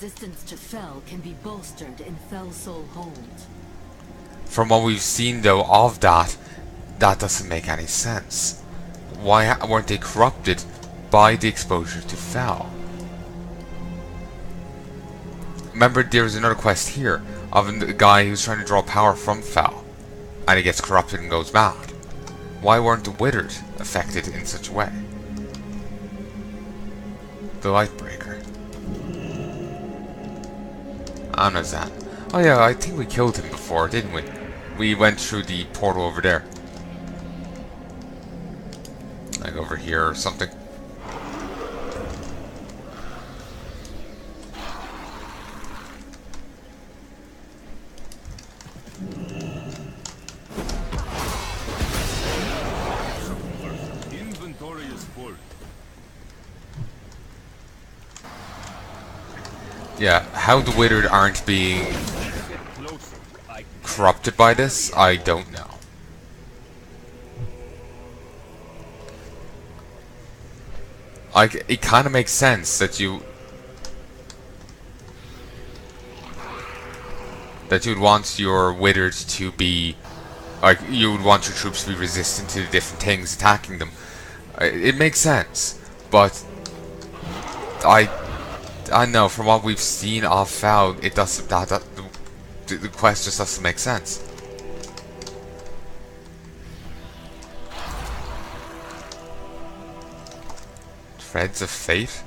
resistance to Fel can be bolstered in Fel Soul Hold. From what we've seen though of that, that doesn't make any sense. Why weren't they corrupted by the exposure to Fel? Remember, there's another quest here of a guy who's trying to draw power from Fel, and he gets corrupted and goes mad. Why weren't the Withered affected in such a way? The Lightbreaker. Anazan. Oh yeah, I think we killed him before, didn't we? We went through the portal over there. Like over here or something. Inventory is full. Yeah, how the Withered aren't being corrupted by this, I don't know. Like, it kind of makes sense that you would want your Withered to be, like, you would want your troops to be resistant to the different things attacking them. It makes sense, but I know from what we've seen of Fel, it doesn't. The quest just doesn't make sense. Threads of Fate?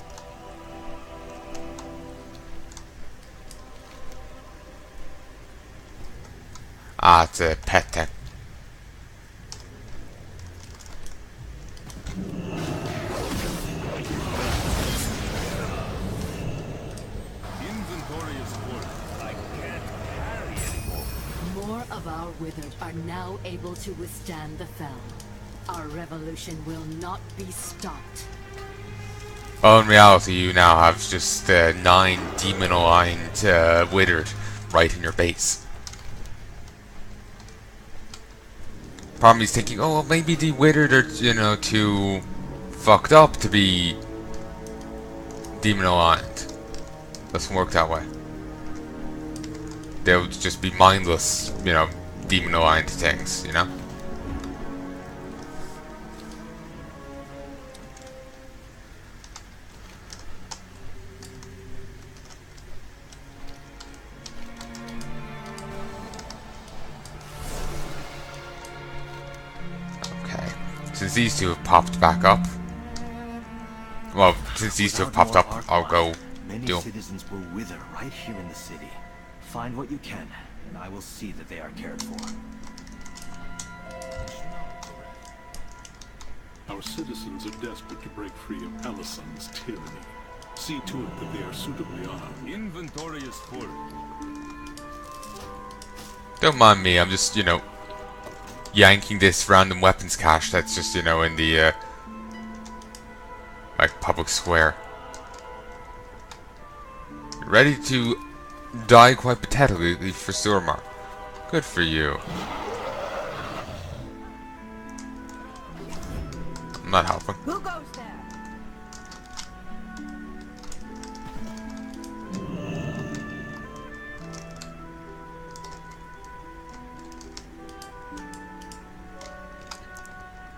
Ah, it's a pet tech. Inventory is full. I can't carry anymore. More of our Withered are now able to withstand the Fel. Our revolution will not be stopped. Well, in reality, you now have just 9 demon-aligned Withered right in your base. Part of me's thinking, oh, well, maybe the Withered are, you know, too fucked up to be demon-aligned. Doesn't work that way. They would just be mindless, you know, demon-aligned things, you know? Since these two have popped back up, well, since these two have popped up, I'll go do them. Citizens will wither right here in the city. Find what you can, and I will see that they are cared for. Our citizens are desperate to break free of Alison's tyranny. See to it that they are suitably armed. Inventory is full. Don't mind me, I'm just, you know, yanking this random weapons cache that's just, you know, in the, like, public square. Ready to die quite pathetically for Surmar. Good for you. I'm not helping. Who goes there?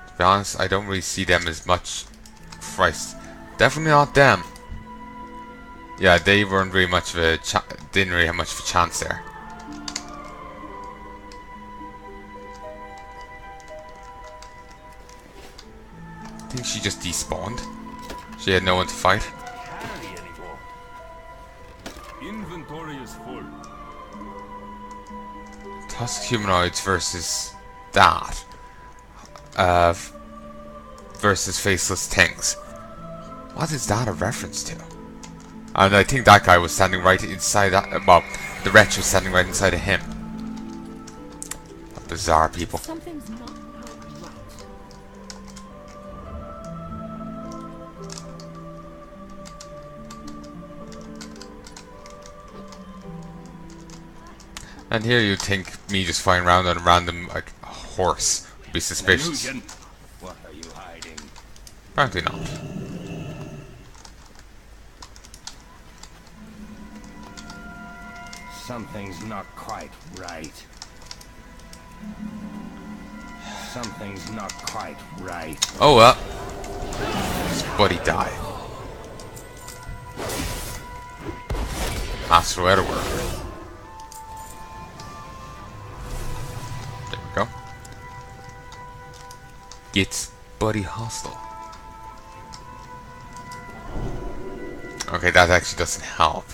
To be honest, I don't really see them as much. Christ. Definitely not them. Yeah, they weren't really much of a didn't really have much of a chance there. I think she just despawned. She had no one to fight. Carry anymore. Inventory is full. Tusk humanoids versus that. Versus faceless things. What is that a reference to? And I think that guy was standing right inside that. Well, the wretch was standing right inside of him. Bizarre people. Something's not quite right. And here you'd think me just flying around on a random, like, horse would be suspicious. Illusion. What are you hiding? Apparently not. Something's not quite right. Something's not quite right. Oh well. His buddy died. Master Letter Worker. There we go. Gets buddy hostile. Okay, that actually doesn't help.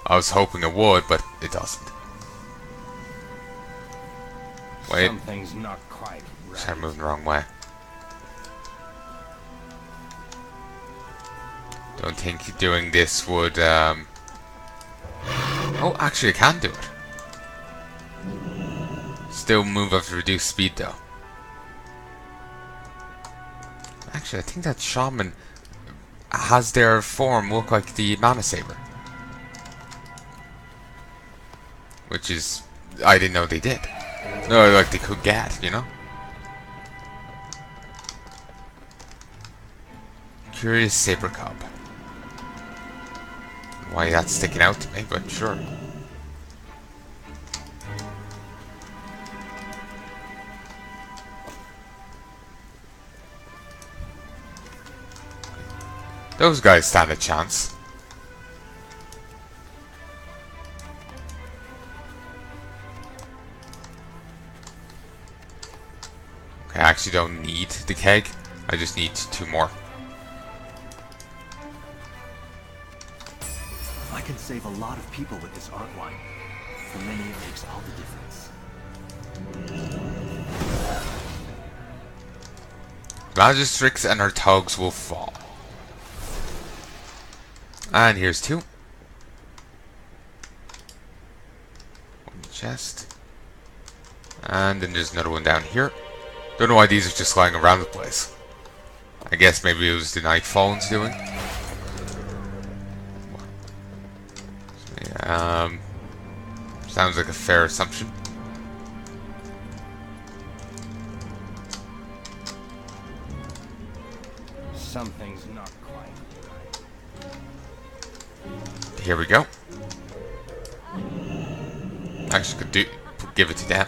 I was hoping it would, but it doesn't. Wait. Something's not quite right. I'm moving the wrong way. Don't think doing this would, Oh, actually I can do it. Still move at reduced speed though. Actually, I think that shaman has their form look like the mana saber. Which is... I didn't know they did. No, like they could get, you know? Curious saber cub. Why that's sticking out to me, but sure. Those guys stand a chance. Okay, I actually don't need the keg. I just need 2 more. I can save a lot of people with this art line. For many, it makes all the difference. Magistrix and her thugs will fall. And here's 2. 1 chest. And then there's another one down here. Don't know why these are just lying around the place. I guess maybe it was the night phone's doing. Sounds like a fair assumption. Something's not quite right. Here we go. Actually, could give it to them.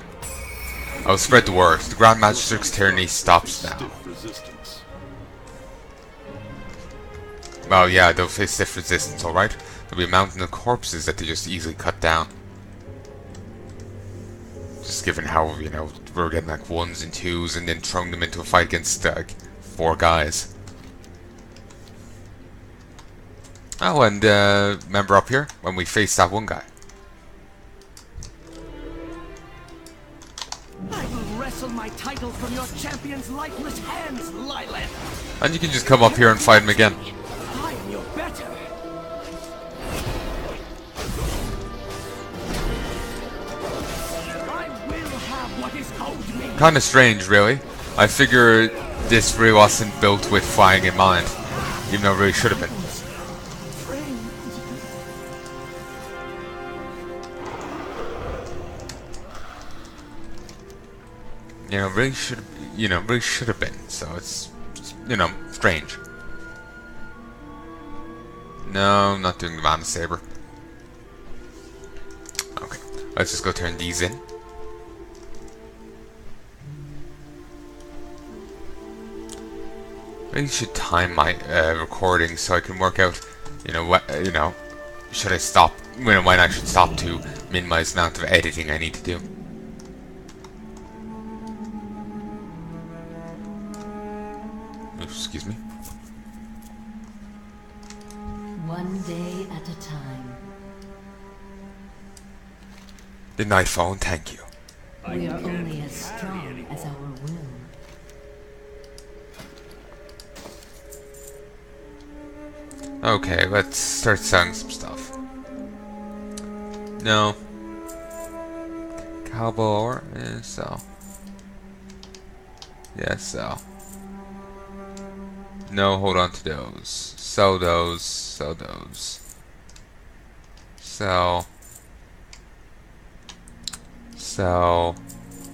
I'll spread the word. The Grand Magistrix tyranny stops now. Stiff resistance. Well, yeah, they'll face stiff resistance, alright? There'll be a mountain of corpses that they just easily cut down. Just given how, you know, we're getting like 1s and 2s and then throwing them into a fight against like 4 guys. Oh, and remember up here when we faced that one guy. I will wrestle my title from your champion's lifeless hands, Lilith. And you can just come up here and fight him again. I am your better. I will have what is owed me. Kinda strange, really. I figure this really wasn't built with flying in mind, even though it really should have been. You know, really should have been. So it's, you know, strange. No, I'm not doing the mana saber. Okay, let's just go turn these in. Really should time my recording so I can work out, you know, what, should I stop? When I should stop to minimize the amount of editing I need to do. Excuse me. One day at a time. The night phone, thank you. We are only as strong as our will. Okay, let's start selling some stuff. No. Cowboy, sell. Yes, sell. No, hold on to those. Sell those. Sell those. Sell. Sell.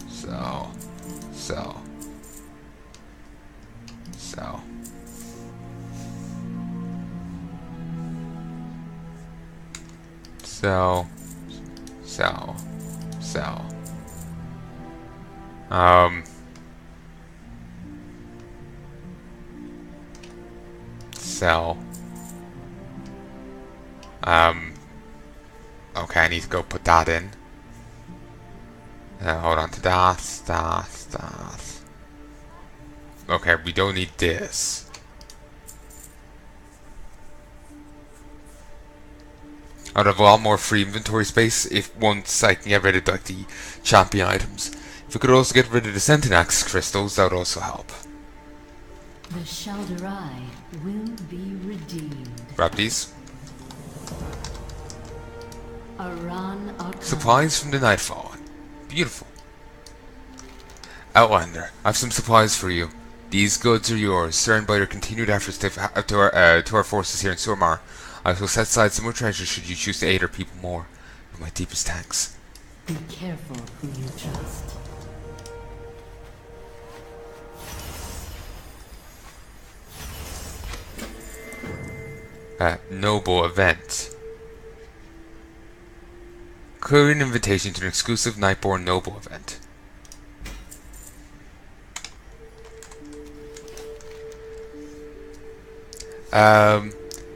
Sell. Sell. Sell. Sell. Sell. Sell. Okay, I need to go put that in. Hold on to that. Okay, we don't need this. I'd have a lot more free inventory space if once I can get rid of like the champion items. If we could also get rid of the Sentinax crystals, that would also help. The Shalderai will be redeemed. Grab these. Aran Arkan. Supplies from the Nightfall. Beautiful. Outlander, I have some supplies for you. These goods are yours, earned by your continued efforts to our forces here in Surmar. I will set aside some more treasure should you choose to aid our people more. With my deepest thanks. Be careful who you trust. Noble event. Clear an invitation to an exclusive Nightborn Noble event.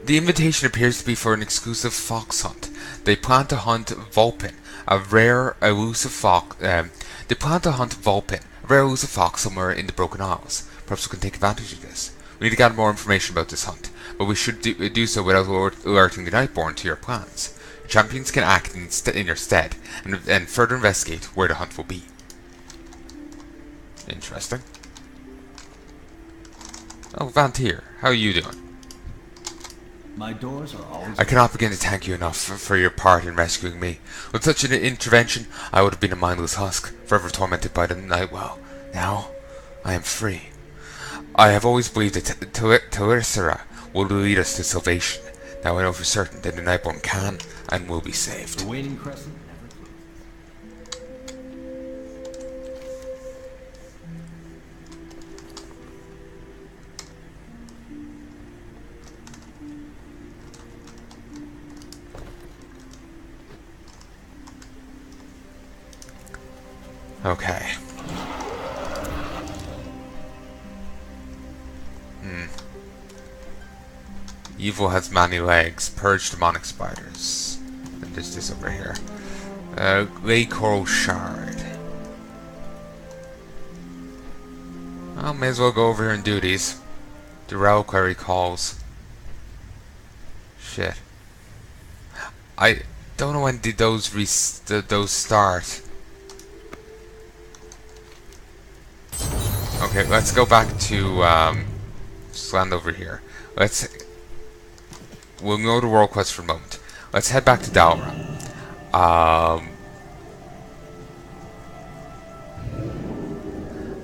The invitation appears to be for an exclusive fox hunt. They plan to hunt Vulpin, a rare, elusive fox. They plan to hunt Vulpin, a rare, elusive fox somewhere in the Broken Isles. Perhaps we can take advantage of this. We need to gather more information about this hunt, but we should do so without alerting the Nightborn to your plans. Champions can act in your stead and further investigate where the hunt will be. Interesting. Oh, Vantir, how are you doing? My doors are always. I cannot begin to thank you enough for your part in rescuing me. With such an intervention, I would have been a mindless husk, forever tormented by the Nightwell. Now, I am free. I have always believed that Telisera will lead us to salvation. Now I know for certain that the Nightborn can and will be saved. The waning crescent never closes. Okay. Evil has many legs. Purge demonic spiders. And there's this over here. Grey coral shard. I may as well go over here and do these. The reliquary calls. Shit. I don't know when did those start. Okay, let's go back to just land over here. We'll go to World Quest for a moment. Let's head back to Dalra.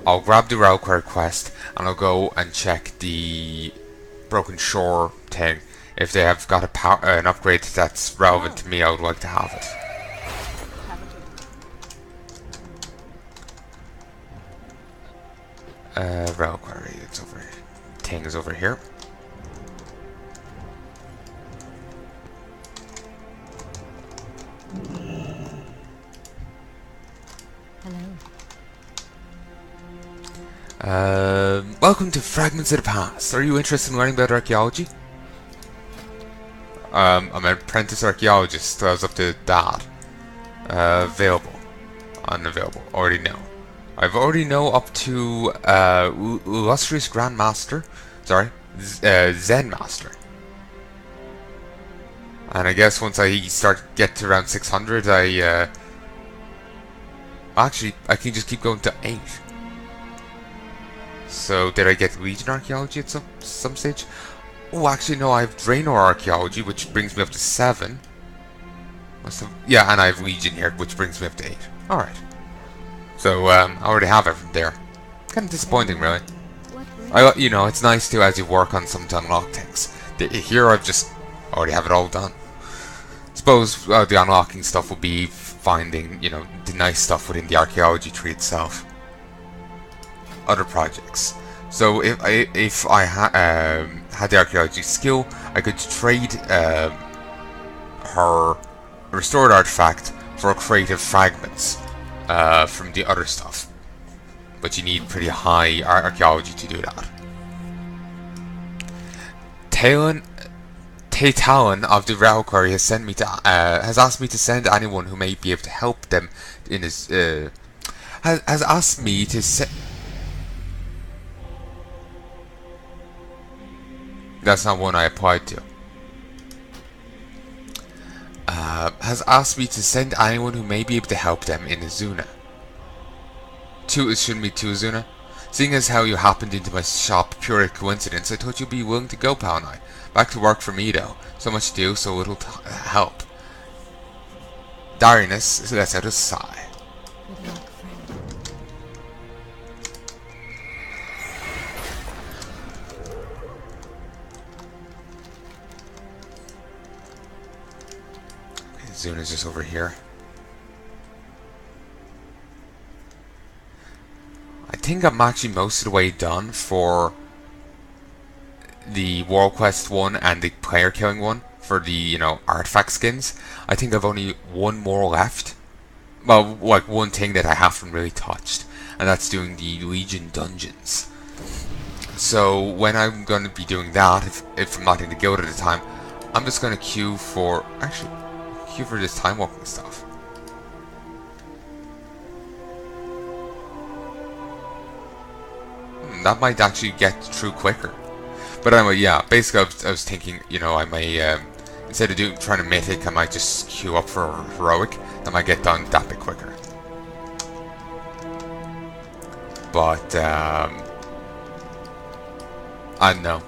I'll grab the Reliquary quest and I'll go and check the Broken Shore thing. If they have got an upgrade that's relevant to me, I would like to have it. Reliquary, it's over here. Thing is over here. Welcome to Fragments of the Past. Are you interested in learning about archaeology? I'm an apprentice archaeologist, so I was up to that. Available. Unavailable. Already know. I've already know up to Illustrious Grand Master. Sorry. Zen Master. And I guess once I get to around 600, actually, I can just keep going to 8. So, did I get Legion Archaeology at some stage? Oh, actually, no, I have Draenor Archaeology, which brings me up to 7. Yeah, and I have Legion here, which brings me up to 8. Alright. So, I already have everything there. Kind of disappointing, really. You know, it's nice to, as you work on some to unlock things. Here, I've just already have it all done. Suppose the unlocking stuff will be finding, you know, the nice stuff within the archaeology tree itself. Other projects. So if I had the archaeology skill, I could trade her restored artifact for creative fragments from the other stuff. But you need pretty high archaeology to do that. Talon of the Reliquary has has asked me to send anyone who may be able to help them in his has asked me to send. That's not one I applied to. Has asked me to send anyone who may be able to help them in Azuna. It shouldn't be to Azuna. Seeing as how you happened into my shop, pure coincidence, I thought you'd be willing to go, Palnai. Back to work for me, though. So much to do, so little help. Darius lets out a sigh. Good luck, friend. Zuna's just over here. I think I'm actually most of the way done for the World Quest one and the player killing one for the, you know, artifact skins. I think I've only one more left. Well, like one thing that I haven't really touched, and that's doing the Legion dungeons. So when I'm going to be doing that, if I'm not in the guild at the time, I'm just going to queue for this time walking stuff. That might actually get through quicker. But anyway, yeah, basically I was thinking, you know, I may, instead of trying to mythic, I might just queue up for heroic. That might get done that bit quicker. But, I don't know.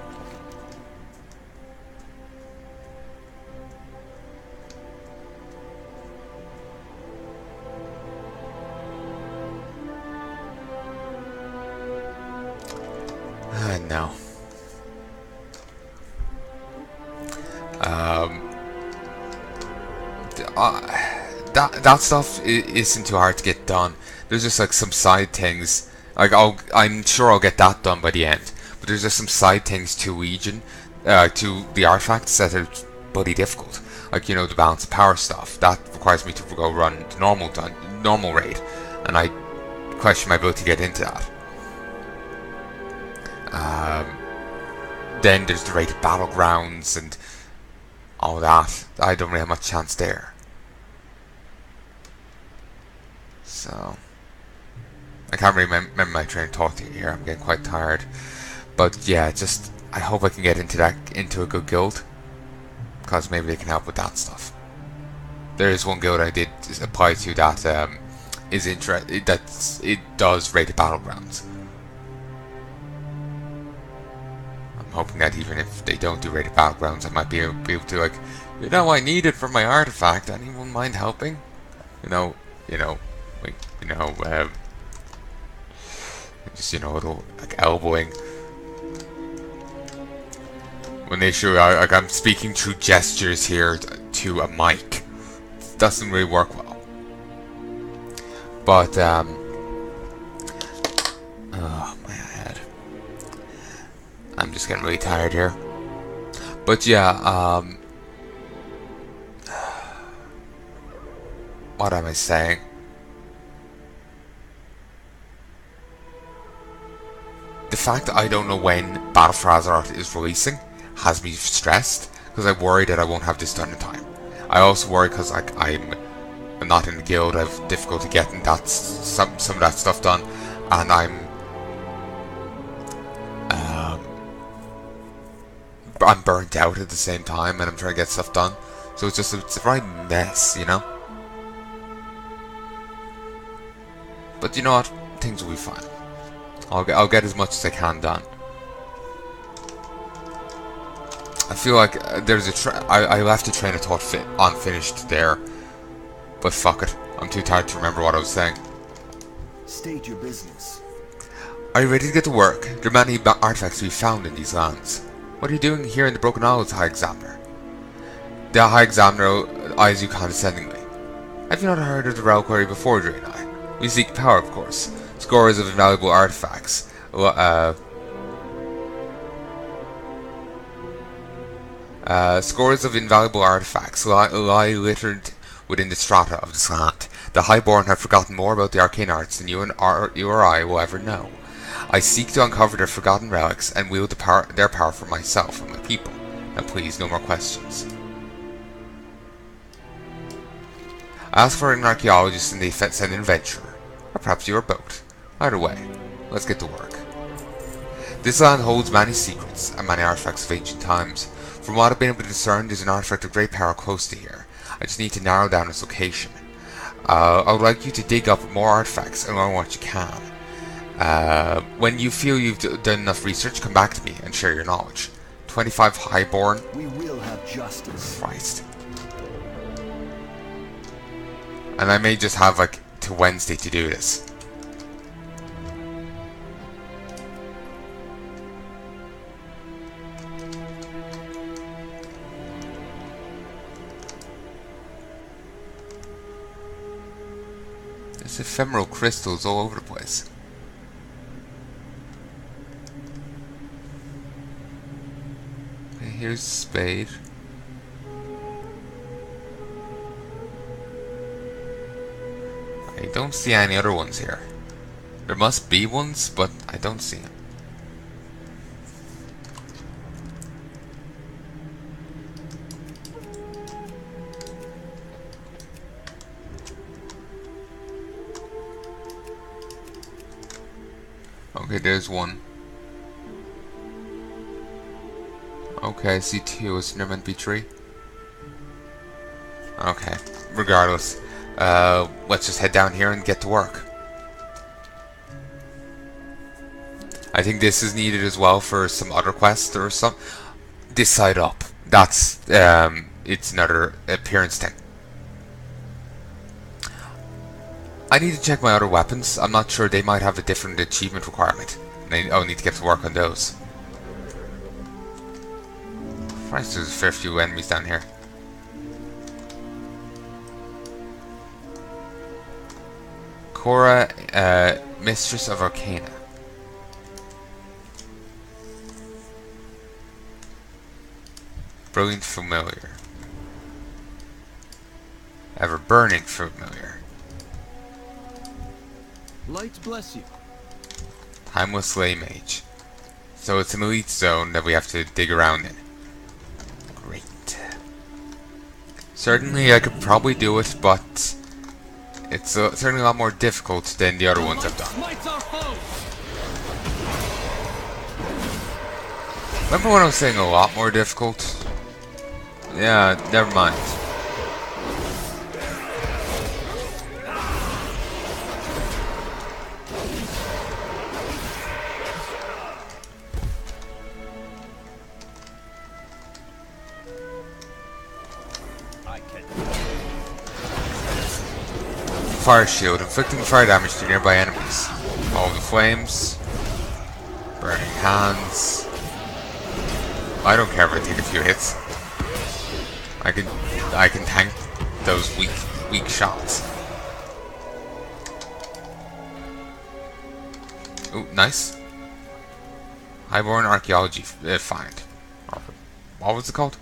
No. That stuff isn't too hard to get done. There's just like some side things. Like I'm sure I'll get that done by the end. But there's just some side things to Legion, to the artifacts that are bloody difficult. Like, you know, the balance of power stuff. That requires me to go run the normal raid, and I question my ability to get into that. Then there's the rated battlegrounds and all that. I don't really have much chance there. So I can't really remember my train of thought here. I'm getting quite tired. But yeah, just I hope I can get into a good guild, because maybe they can help with that stuff. There is one guild I did apply to that it does rated battlegrounds. I'm hoping that even if they don't do rated battlegrounds, I might be able to, like, you know, I need it for my artifact. Anyone mind helping? Just, you know, a little like elbowing. When they show, like, I'm speaking through gestures here to a mic. It doesn't really work well. But oh, my head. I'm just getting really tired here. But yeah, what am I saying? The fact that I don't know when Battle for Azeroth is releasing has me stressed, because I worry that I won't have this done in time. I also worry because, like, I'm not in the guild. I have difficulty getting some of that stuff done, and I'm burnt out at the same time, and I'm trying to get stuff done. So it's a right mess, you know. But you know what? Things will be fine. I'll get as much as I can done. I feel like there's I left a train of thought unfinished there, but fuck it. I'm too tired to remember what I was saying. State your business. Are you ready to get to work? There are many artifacts to be found in these lands. What are you doing here in the Broken Isles, High Examiner? The High Examiner eyes you condescendingly. Have you not heard of the Reliquary before, Draenei? We seek power, of course. Scores of invaluable artifacts. Scores of invaluable artifacts lie littered within the strata of this land. The Highborn have forgotten more about the arcane arts than you or I will ever know. I seek to uncover their forgotten relics and wield their power for myself and my people. Now please, no more questions. Ask for an archaeologist and they send an adventurer. Or perhaps you are both. Either way, let's get to work. This land holds many secrets and many artifacts of ancient times. From what I've been able to discern, there's an artifact of great power close to here. I just need to narrow down its location. I would like you to dig up more artifacts and learn what you can. When you feel you've done enough research, come back to me and share your knowledge. 25 Highborn. We will have justice. Christ. And I may just have like to Wednesday to do this. There's ephemeral crystals all over the place. Okay, here's a spade. I don't see any other ones here. There must be ones, but I don't see them. Okay, there's one. Okay, I see two. Is there meant to be three? Okay, regardless. Let's just head down here and get to work. I think this is needed as well for some other quests or some. This side up. That's it's another appearance thing. I need to check my other weapons. I'm not sure, they might have a different achievement requirement. I'll need to get to work on those. Christ, there's a fair few enemies down here. Cora, Mistress of Arcana. Brilliant Familiar. Ever-burning Familiar. Lights bless you. Timeless Lay Mage. So it's an elite zone that we have to dig around in. Great. Certainly I could probably do it, but it's certainly a lot more difficult than the other ones I've done. Remember when I was saying a lot more difficult? Yeah, never mind. Fire shield, inflicting fire damage to nearby enemies. All the flames. Burning hands. I don't care if I take a few hits. I can tank those weak shots. Ooh, nice. Highborn archaeology find. What was it called?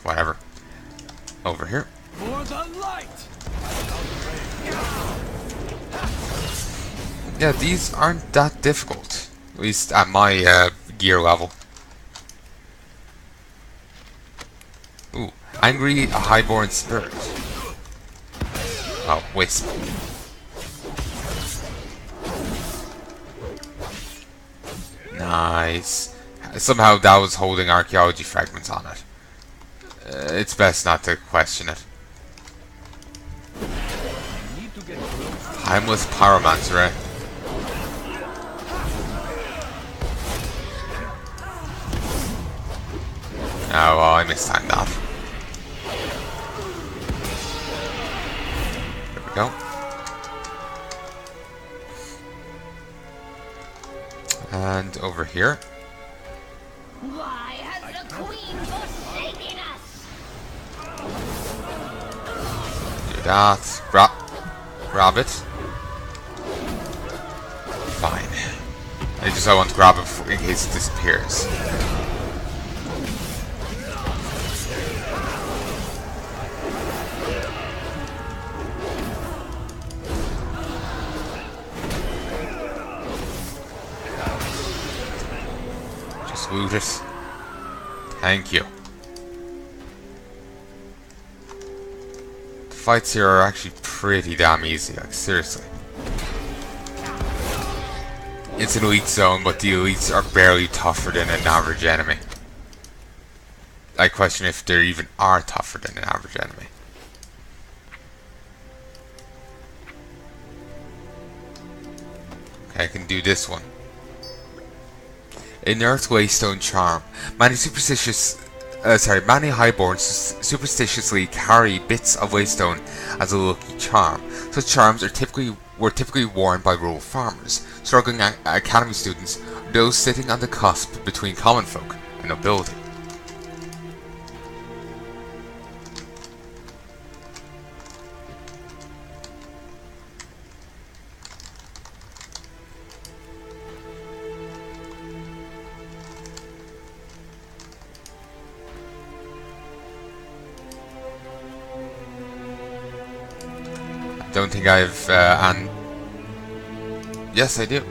Whatever. Over here. For the light. Yeah, these aren't that difficult. At least at my gear level. Ooh, angry highborn spirit. Oh, wisp. Nice. Somehow that was holding archaeology fragments on it. It's best not to question it. Timeless Pyromancer, eh? Oh, well, I mistimed that. There we go. And over here. Why has the Queen forsaken us? Do that. Grab it. Fine. I want to grab it in case it disappears. loot it. Thank you. The fights here are actually pretty damn easy, like seriously. It's an elite zone, but the elites are barely tougher than an average enemy. I question if they even are tougher than an average enemy. Okay, I can do this one. Inert Waystone Charm. Many highborns superstitiously carry bits of waystone as a lucky charm. Such charms were typically worn by rural farmers, struggling academy students, or those sitting on the cusp between common folk and nobility. Don't think I've, yes I do.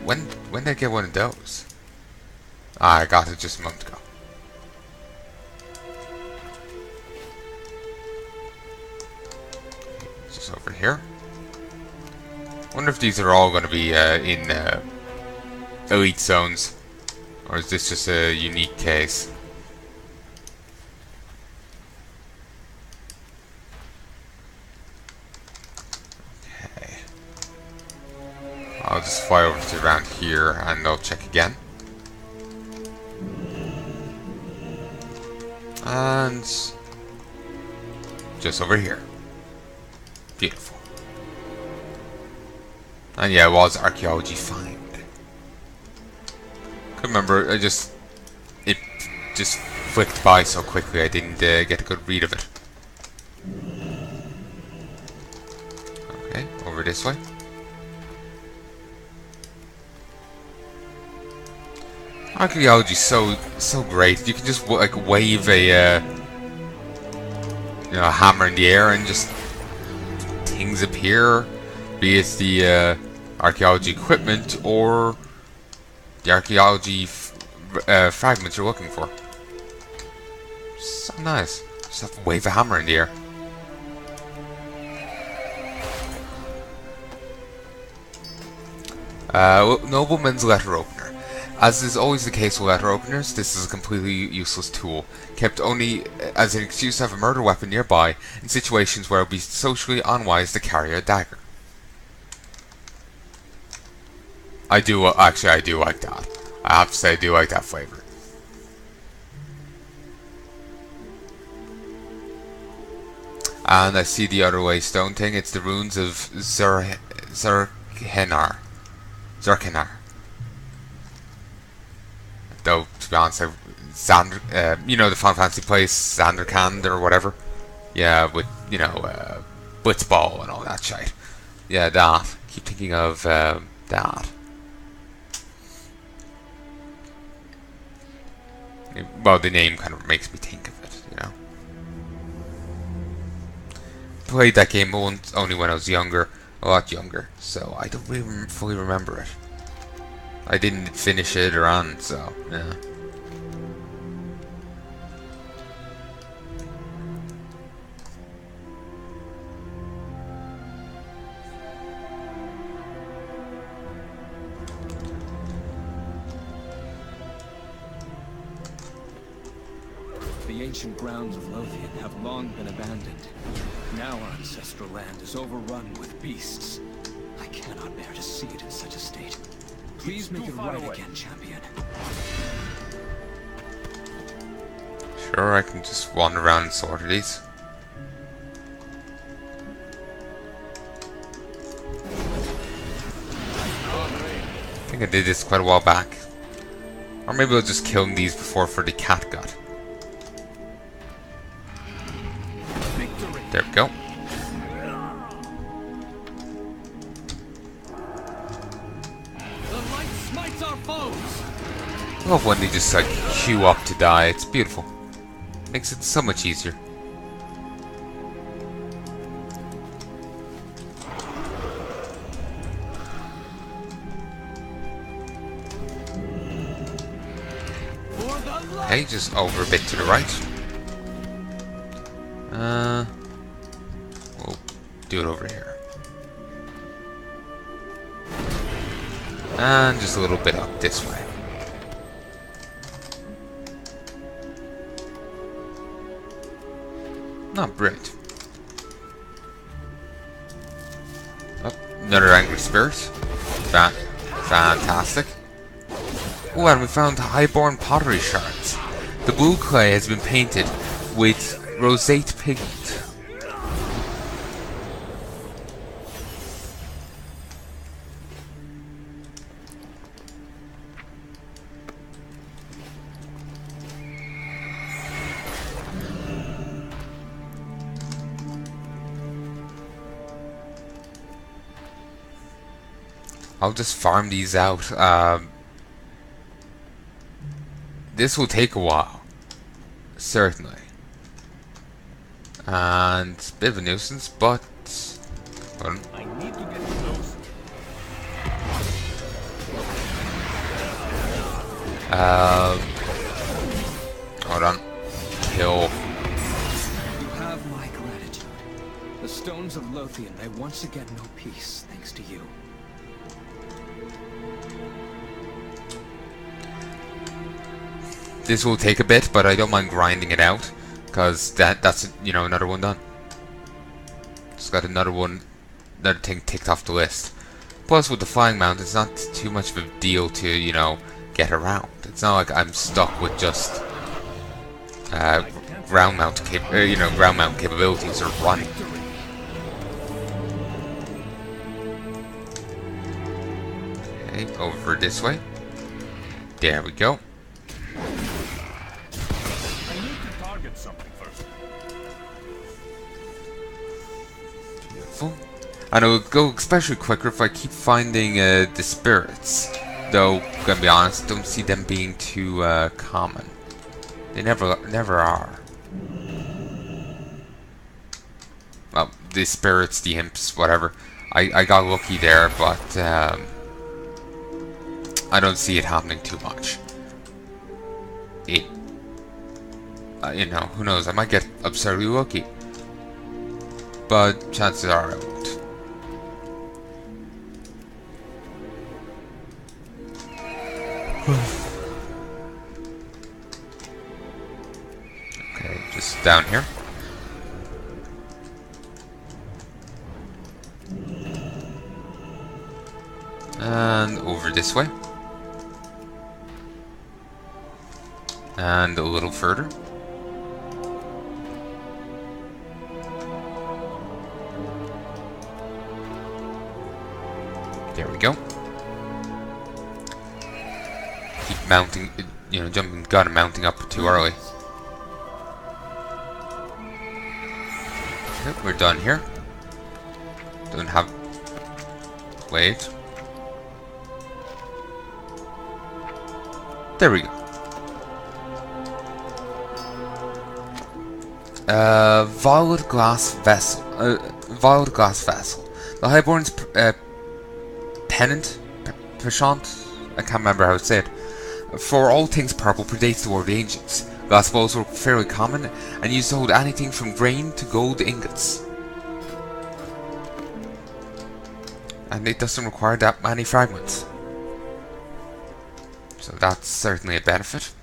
When did I get one of those? Ah, I got it just a month ago. Just over here. Wonder if these are all going to be in elite zones, or is this just a unique case? I'll just fly over to around here and I'll check again. And just over here. Beautiful. And yeah, it was archaeology find. Couldn't remember, it just flicked by so quickly I didn't get a good read of it. Okay, over this way. Archaeology is so great. You can just like wave a a hammer in the air and just things appear, be it the archaeology equipment or the archaeology fragments you're looking for. So nice. Just have to wave a hammer in the air. Nobleman's letter opener. As is always the case with letter openers, this is a completely useless tool, kept only as an excuse to have a murder weapon nearby in situations where it would be socially unwise to carry a dagger. I do like that. I have to say I do like that flavor. And I see the other waystone thing, it's the runes of Zerkenar. Though, to be honest, you know the Final Fantasy place, Zanderkand or whatever? Yeah, with, Blitzball and all that shit. Yeah, that. Keep thinking of, that. Well, the name kind of makes me think of it, you know? Played that game only when I was younger, a lot younger, so I don't really fully remember it. I didn't finish it or on, so yeah. The ancient grounds of Lothian have long been abandoned. Now our ancestral land is overrun with beasts. I cannot bear to see it in such a state. Please make it right again, champion. Sure, I can just wander around and sort these. I think I did this quite a while back. Or maybe I was just killing these before for the cat gut. There we go. I love when they just like queue up to die, it's beautiful. Makes it so much easier. Okay, just over a bit to the right. We'll do it over here. And just a little bit up this way. Not brilliant. Oh, another angry spirit. Fantastic. Oh, and we found highborn pottery shards. The blue clay has been painted with roseate pigment. I'll just farm these out. This will take a while, certainly, and a bit of a nuisance, but hold on. I need to get close. Hold on. Kill. You have my gratitude. The stones of Lothian may once again know peace, thanks to you. This will take a bit, but I don't mind grinding it out, because that's you know, another one done. Just got another thing ticked off the list. Plus, with the flying mount, it's not too much of a deal to, you know, get around. It's not like I'm stuck with just ground mount capabilities or running. Okay, over this way. There we go. I need to target something first. Beautiful. And it will go especially quicker if I keep finding the spirits. Though, gonna be honest, don't see them being too common. They never are. Well, the spirits, the imps, whatever. I got lucky there, but I don't see it happening too much. You know, who knows? I might get absurdly lucky, but chances are I won't. Okay, just down here. And over this way. And a little further. There we go. Keep mounting, you know, jumping the gun and mounting up too early. Okay, we're done here. Don't have... Wait. There we go. Violet glass vessel. Violet glass vessel. The Highborn's pennant, penchant. I can't remember how to say it. For all things purple predates the war of the ancients. Glass bowls were fairly common and used to hold anything from grain to gold ingots. And it doesn't require that many fragments. So that's certainly a benefit.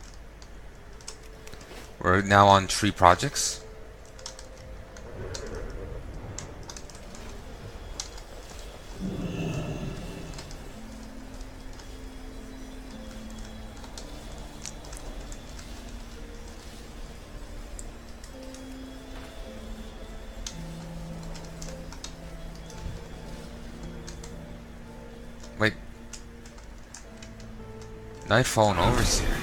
We're now on 3 projects. Wait. Nightfall and Overseer.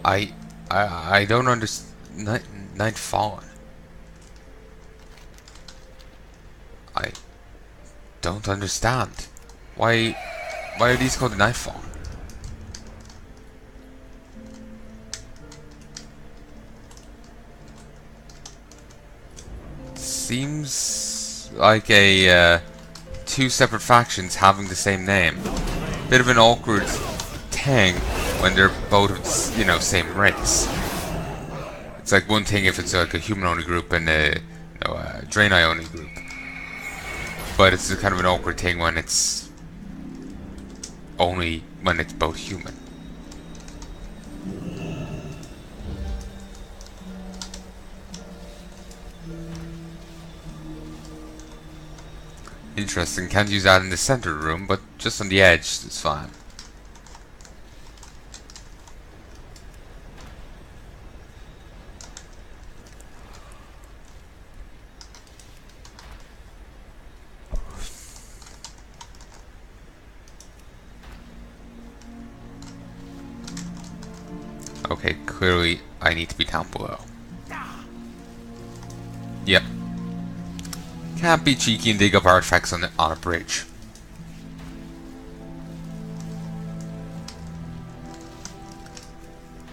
I don't understand. Nightfallen. I don't understand. Why are these called Nightfall? Seems like a 2 separate factions having the same name. Bit of an awkward thing when they're both, you know, same race. It's like one thing if it's like a human-only group and a, a Draenei-only group, but it's kind of an awkward thing when it's both human. Interesting. Can't use that in the center room, but just on the edge is fine. Okay, clearly I need to be down below. Yep. Can't be cheeky and dig up artifacts on a bridge.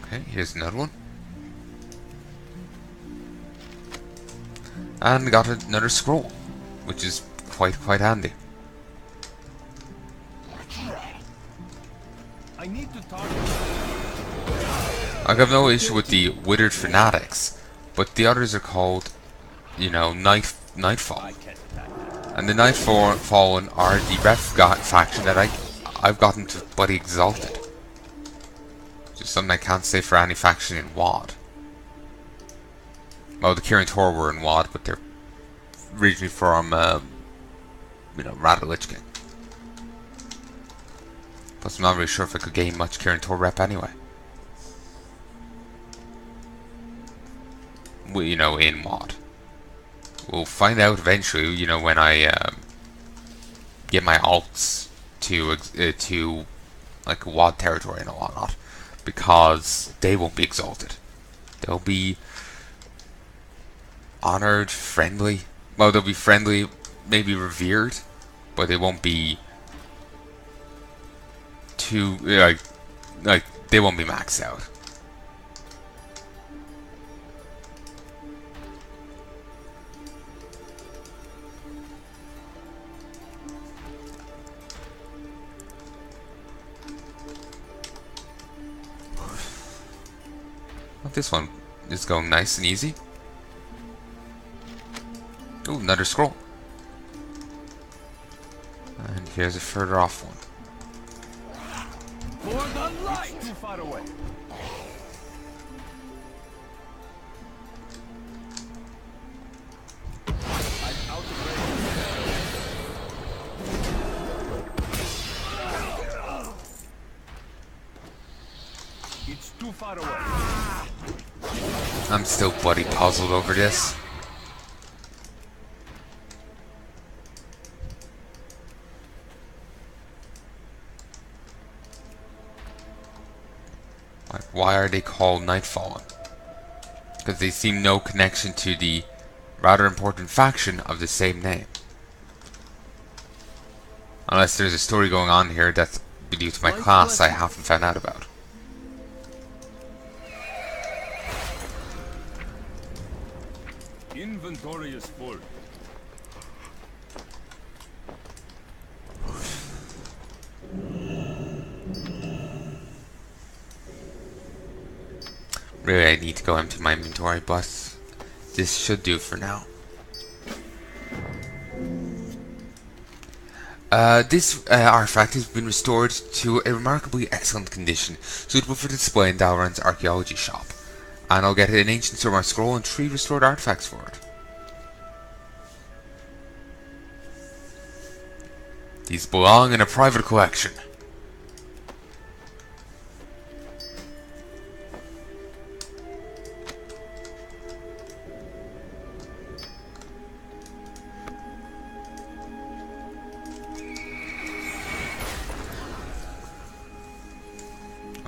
Okay, here's another one. And got another scroll, which is quite handy. I need to talk. I have no issue with the Withered Fanatics, but the others are called, you know, Nightfall. And the Nightfallen are the faction that I've gotten to bloody exalted. Which is something I can't say for any faction in WoD. Well, the Kirin Tor were in WoD, but they're originally from, you know, Lich King. Plus, I'm not really sure if I could gain much Kirin Tor rep anyway. Well, you know, in WoD. We'll find out eventually, you know, when I get my alts to like WoD territory and whatnot, because they won't be exalted. They'll be honored, friendly. Well, they'll be friendly, maybe revered, but they won't be too like they won't be maxed out. Well, this one is going nice and easy. Ooh, another scroll. And here's a further off one. For the light! It's too far away. I'm out of range. It's too far away. I'm still bloody puzzled over this. Like, why are they called Nightfallen? Because they seem no connection to the rather important faction of the same name. Unless there's a story going on here that's due to my class I haven't found out about. Inventory is full. Really, I need to go empty my inventory, but this should do for now. This artifact has been restored to a remarkably excellent condition, suitable for display in Dalran's archaeology shop. And I'll get an ancient Surmar scroll and 3 restored artifacts for it. These belong in a private collection.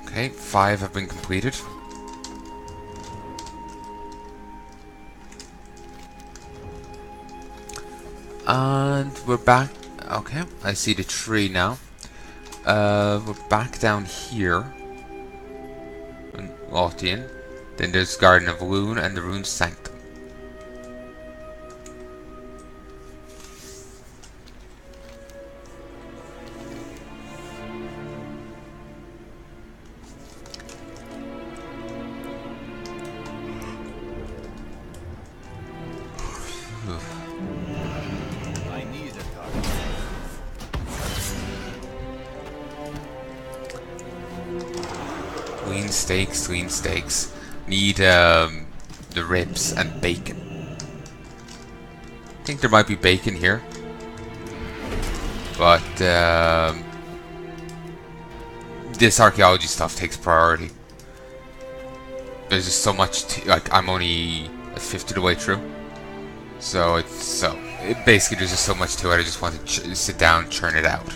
Okay, 5 have been completed. And we're back. Okay, I see the tree now. We're back down here. Walked in. Then there's Garden of Loon and the Rune Sanctum. Tween steaks, tween steaks. Need the ribs and bacon. I think there might be bacon here. But this archaeology stuff takes priority. There's just so much to, like, I'm only a fifth of the way through. So basically there's just so much to it. I just want to sit down, churn it out.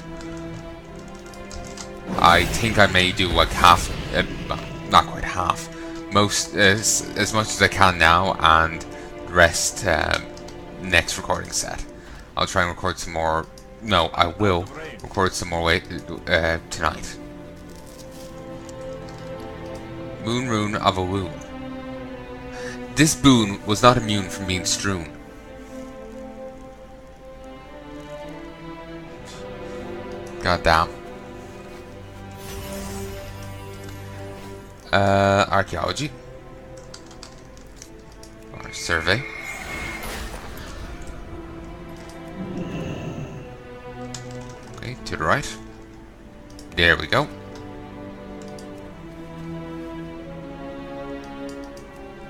I think I may do like half, not quite half, as much as I can now, and the rest next recording set. I'll try and record some more. No, I will record some more tonight. Moon Rune of a Wound. This boon was not immune from being strewn. God damn. Archaeology. Or survey. Okay, to the right. There we go.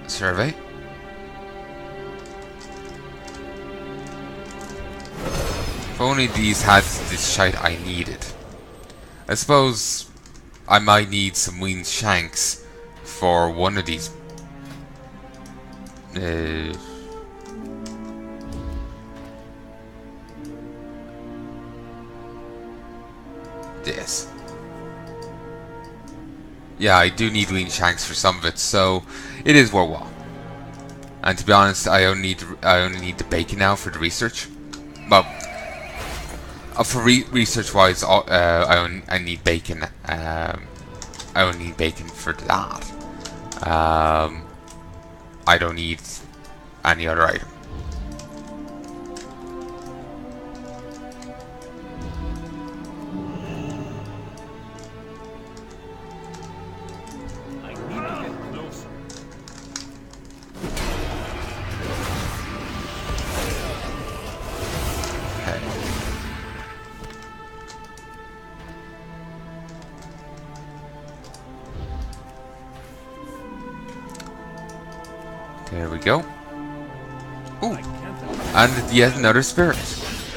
Survey. If only these had this shite I needed. I suppose I might need some winged shanks for one of these. This. Yeah, I do need winged shanks for some of it, so it is worthwhile. And to be honest, I only need the bacon now for the research. Well, for research wise, I need bacon. I only need bacon for that. I don't need any other item. There we go. Ooh, and yet another spirit.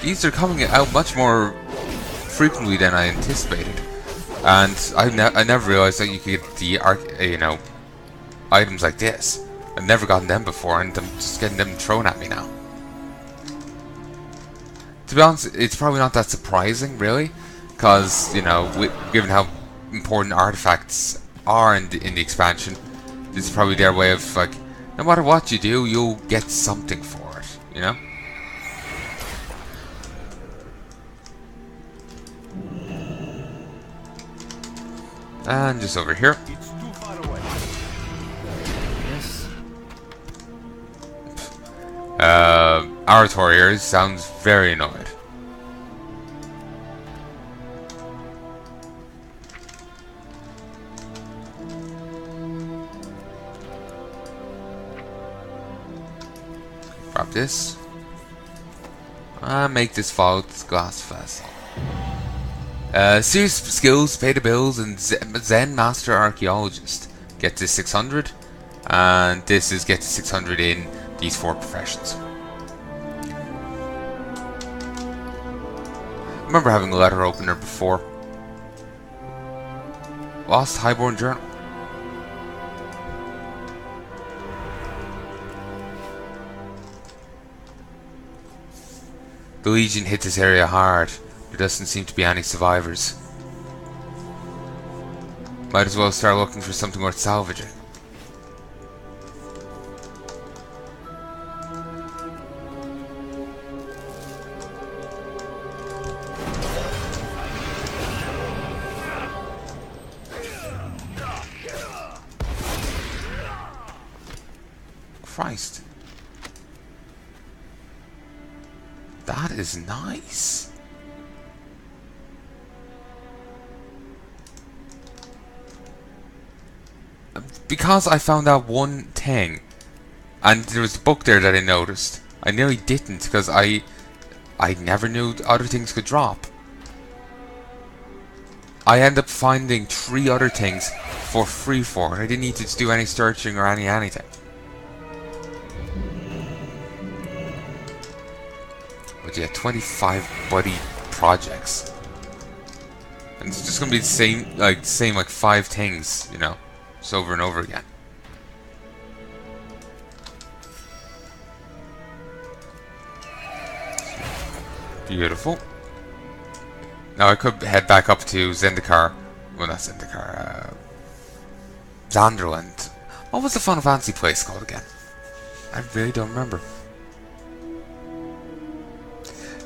These are coming out much more frequently than I anticipated, and I never realized that you could get the items like this. I've never gotten them before, and I'm just getting them thrown at me now. To be honest, it's probably not that surprising, really, because given how important artifacts are in the expansion, this is probably their way of like, no matter what you do, you'll get something for it, you know? And just over here. It's too far away. Yes. Orator here sounds very annoyed. Grab this. And make this follow this glass vessel. Serious skills, pay the bills, and Zen Master Archaeologist. Get to 600. And this is get to 600 in these 4 professions. I remember having a letter opener before. Lost Highborn Journal. The Legion hit this area hard. There doesn't seem to be any survivors. Might as well start looking for something worth salvaging. Christ. That is nice. Because I found out one thing, and there was a book there that I noticed. I nearly didn't because I never knew other things could drop. I end up finding 3 other things for free for it. I didn't need to do any searching or anything. But yeah, 25 buddy projects. And it's just gonna be the same like 5 things, you know, just over and over again. Beautiful. Now I could head back up to Zendikar. Well, not Zendikar. Zanderland. What was the Final Fantasy place called again? I really don't remember.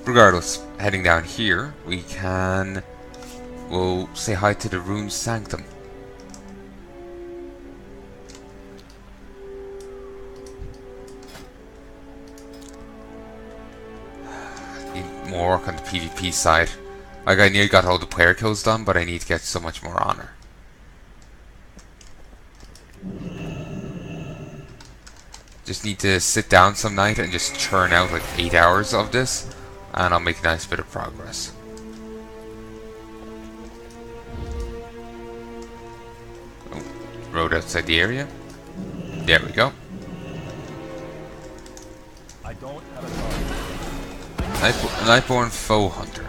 Regardless, heading down here, we'll say hi to the Rune Sanctum. Need more work on the PvP side. Like, I nearly got all the player kills done, but I need to get so much more honor. Just need to sit down some night and just churn out like 8 hours of this, and I'll make a nice bit of progress. Oh, road outside the area. There we go. I don't have a target. Nightborn Foe Hunter.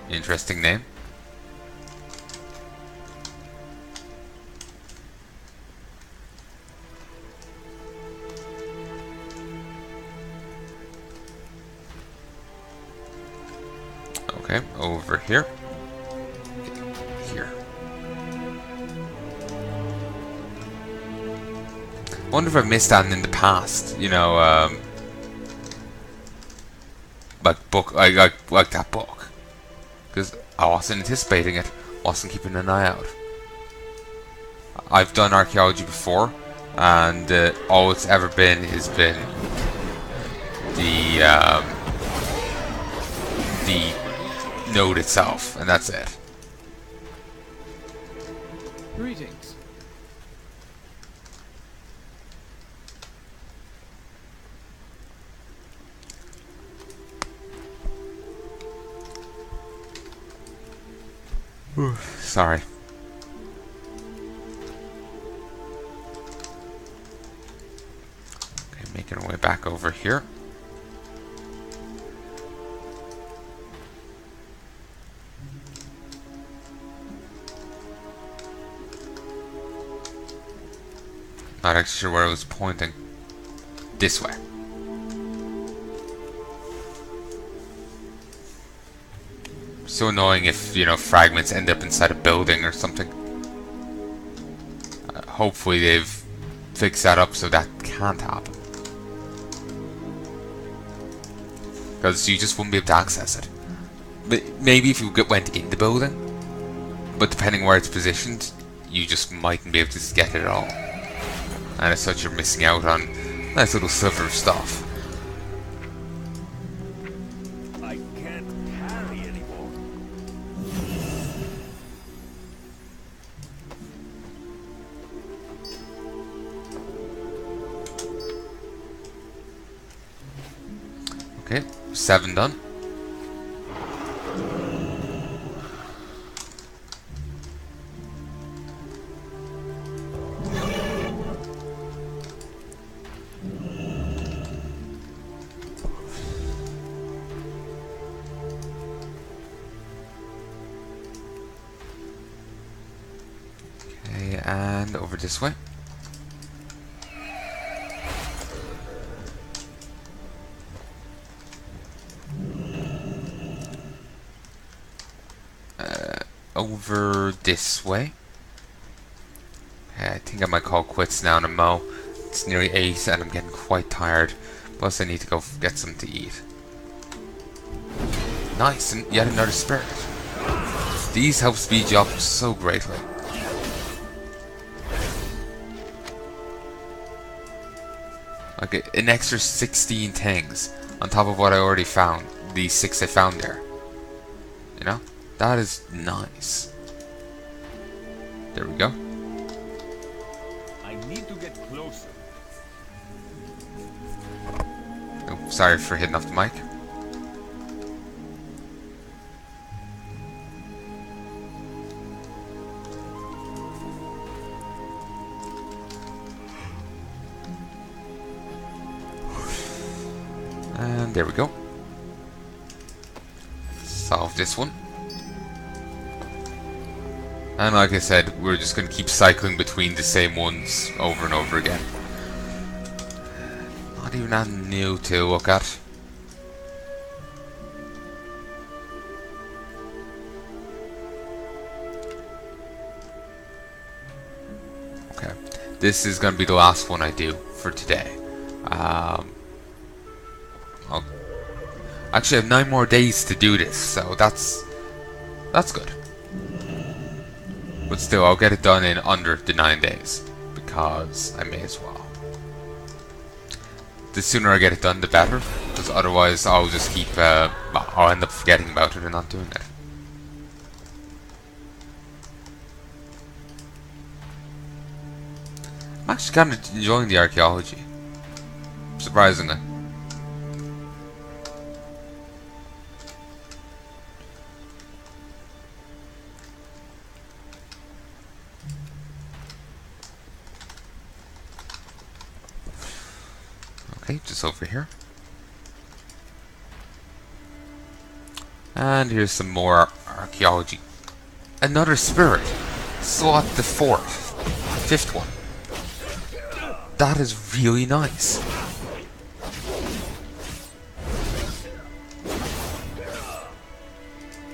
Interesting name. Okay, over here. Here. Wonder if I've missed that in the past. You know, like that book, because I wasn't anticipating it, wasn't keeping an eye out. I've done archaeology before, and all it's ever been has been the node itself, and that's it. Greetings. Sorry. Okay, making our way back over here. Not actually sure where I was pointing. This way. So annoying if, you know, fragments end up inside a building or something. Hopefully they've fixed that up so that can't happen. Because you just wouldn't be able to access it. But maybe if you went in the building, but depending where it's positioned, you just mightn't be able to just get it at all. And as such, you're missing out on a nice little sliver of stuff. I can't carry anymore. Okay, 7 done. And over this way. Over this way. I think I might call quits now in a mo. It's nearly 8 and I'm getting quite tired. Plus I need to go get something to eat. Nice, and yet another spirit. These help speed you up so greatly. Like an extra 16 things on top of what I already found. These 6 I found there. You know? That is nice. There we go. I need to get closer. Oh, sorry for hitting off the mic. And there we go. Solve this one. And like I said, we're just going to keep cycling between the same ones over and over again. Not even that new to look at. Okay, this is going to be the last one I do for today. Actually, I have 9 more days to do this, so that's good. But still, I'll get it done in under the 9 days, because I may as well. The sooner I get it done, the better, because otherwise I'll just keep, I'll end up forgetting about it and not doing it. I'm actually kind of enjoying the archaeology, surprisingly. Okay, just over here. And here's some more archaeology. Another spirit. Slot the 5th one. That is really nice.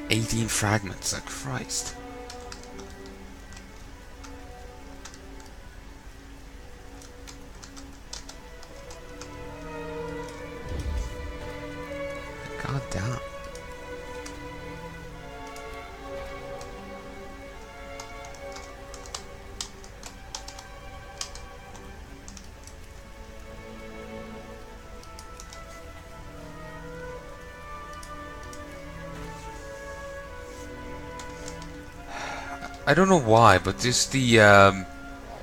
"18 fragments, like Christ." God damn. I don't know why, but just the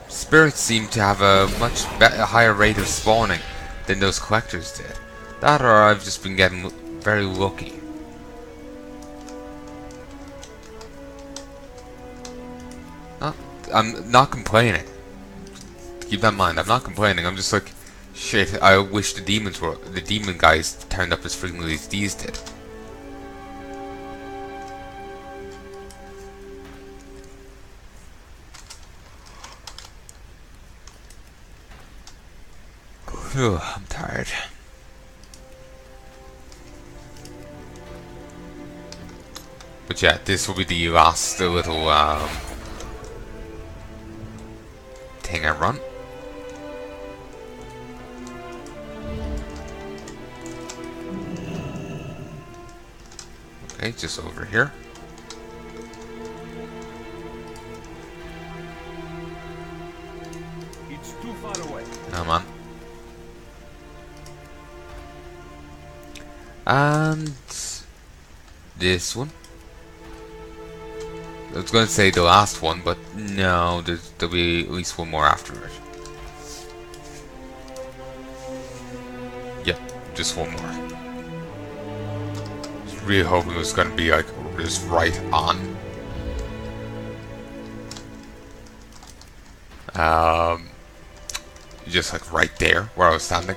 spirits seem to have a much higher rate of spawning than those collectors did. That, or I've just been getting very lucky. I'm not complaining. Keep that in mind. I'm not complaining. I'm just like, shit. I wish the demon guys turned up as frequently as these did. Phew, I'm tired. But yeah, this will be the last little thing I run. Okay, just over here. It's too far away. Come on. And this one. I was going to say the last one, but no, there'll be at least one more after it. Yeah, just one more. Just really hoping it was going to be like just right on. Just like right there where I was standing.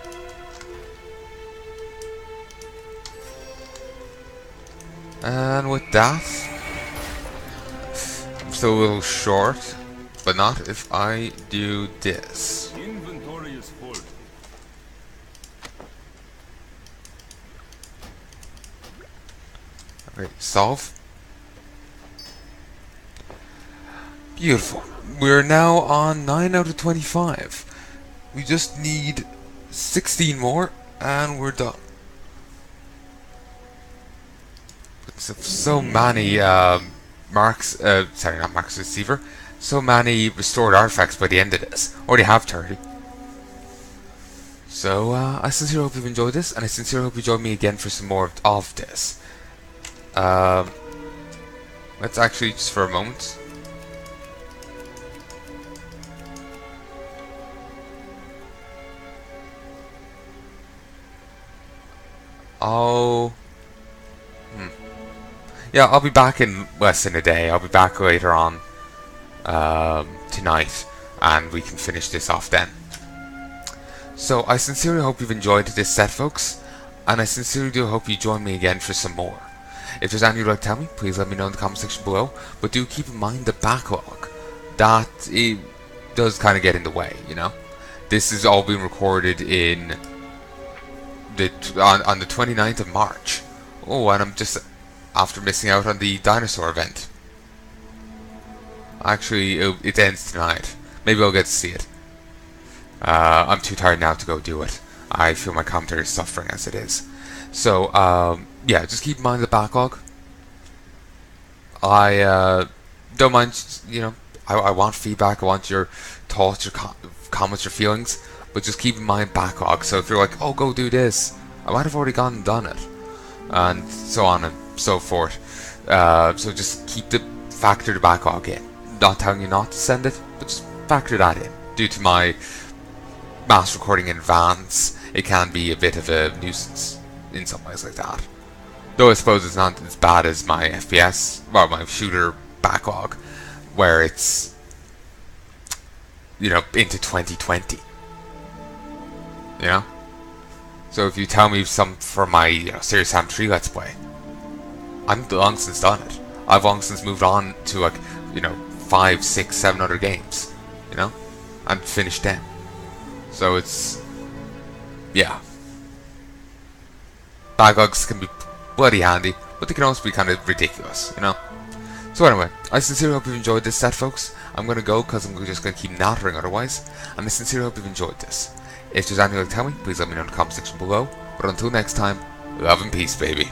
And with that, I'm still a little short, but not if I do this. Inventory is full. Okay, solve. Beautiful. We're now on 9 out of 25. We just need 16 more, and we're done. So many marks, sorry, not marks receiver. So many restored artifacts by the end of this. Already have 30. So I sincerely hope you've enjoyed this, and I sincerely hope you join me again for some more of this. Let's actually just for a moment. Yeah, I'll be back in less than a day. I'll be back later on tonight, and we can finish this off then. So I sincerely hope you've enjoyed this set, folks. and I sincerely do hope you join me again for some more. If there's anything you'd like to tell me, please let me know in the comment section below, but do keep in mind the backlog. That it does kind of get in the way, you know? This is all being recorded in on the 29th of March. Oh, and I'm just after missing out on the dinosaur event. Actually, it ends tonight. Maybe I'll get to see it. I'm too tired now to go do it. I feel my commentary is suffering as it is. So, yeah, just keep in mind the backlog. I don't mind, you know, I want feedback, I want your thoughts, your comments, your feelings, but just keep in mind backlog. So if you're like, oh, go do this, I might have already gone and done it, and so on and so forth. So just factor the backlog in. Not telling you not to send it, but just factor that in. Due to my mass recording in advance, it can be a bit of a nuisance in some ways like that. Though I suppose it's not as bad as my FPS, well, my shooter backlog, where it's, you know, into 2020. You know? So if you tell me some for my, you know, Serious Sam 3 Let's Play, I'm long since done it. I've long since moved on to, like, you know, 5, 6, 7 other games, you know, and finished them. So it's, yeah, backlogs can be bloody handy, but they can also be kind of ridiculous, you know. So anyway, I sincerely hope you've enjoyed this set, folks. I'm gonna go because I'm just gonna keep nattering otherwise, and I sincerely hope you've enjoyed this. If there's anything you'd like to tell me, please let me know in the comment section below. But until next time, love and peace, baby.